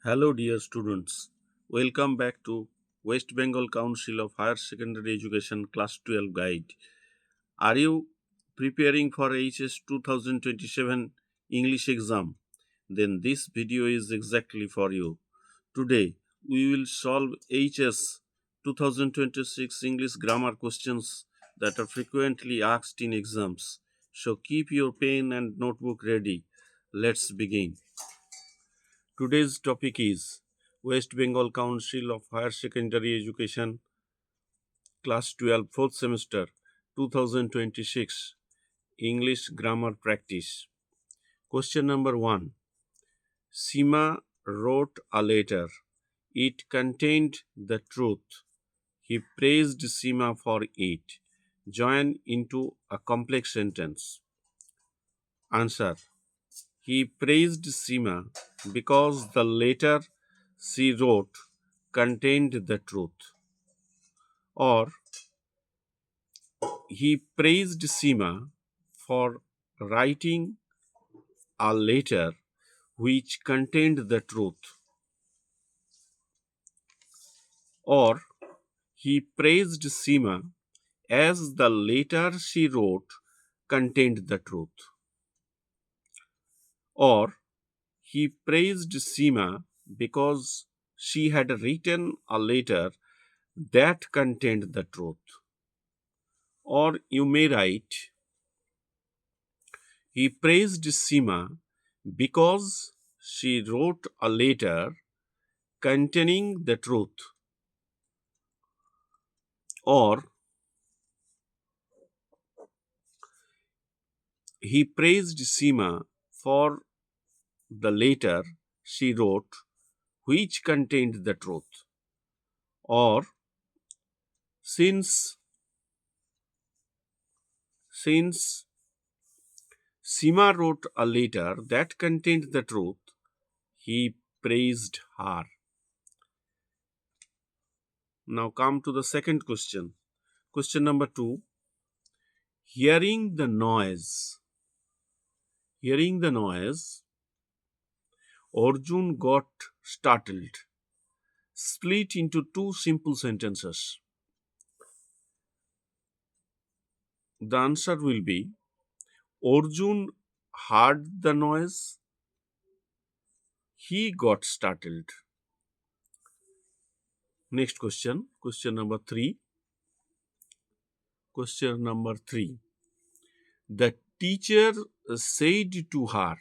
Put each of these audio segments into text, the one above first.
Hello dear students, welcome back to West Bengal Council of Higher Secondary Education Class 12 Guide. Are you preparing for HS 2027 English exam? Then this video is exactly for you. Today we will solve HS 2026 English grammar questions that are frequently asked in exams. So keep your pen and notebook ready. Let's begin. Today's topic is West Bengal Council of Higher Secondary Education Class 12 4th Semester 2026 English Grammar Practice. Question number 1. Seema wrote a letter. It contained the truth. He praised Seema for it. Join into a complex sentence. Answer. He praised Seema because the letter she wrote contained the truth. Or he praised Seema for writing a letter which contained the truth. Or he praised Seema as the letter she wrote contained the truth. Or he praised Seema because she had written a letter that contained the truth. Or you may write, he praised Seema because she wrote a letter containing the truth. Or he praised Seema for the letter she wrote which contained the truth. Or since Seema wrote a letter that contained the truth, he praised her. Now come to the second question. Question number 2. Hearing the noise, Arjun got startled. Split into two simple sentences. The answer will be Arjun heard the noise. He got startled. Next question. Question number 3. The teacher said to her,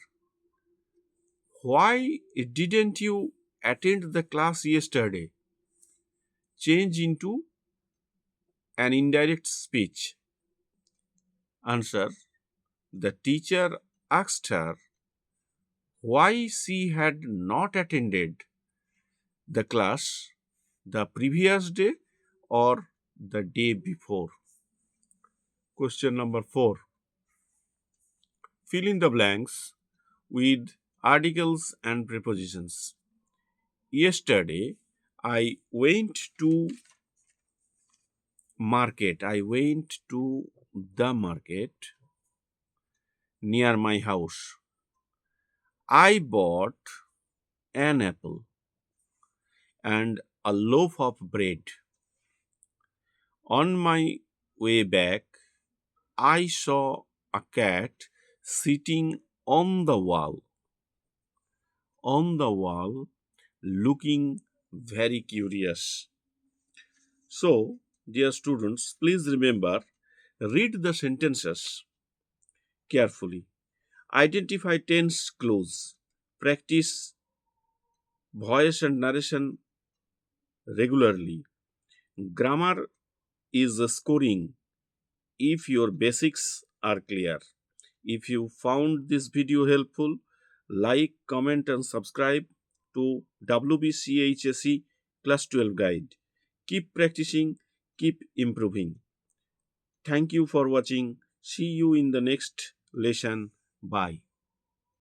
"Why didn't you attend the class yesterday?" Change into an indirect speech. Answer. The teacher asked her why she had not attended the class the previous day or the day before. Question number 4. Fill in the blanks with articles and prepositions. Yesterday, I went to the market near my house. I bought an apple and a loaf of bread. On my way back, I saw a cat sitting on the wall, looking very curious. So, dear students, please remember, read the sentences carefully. Identify tense clues. Practice voice and narration regularly. Grammar is scoring if your basics are clear. If you found this video helpful, like, comment and subscribe to WBCHSE Class 12 Guide. Keep practicing, keep improving. Thank you for watching. See you in the next lesson. Bye.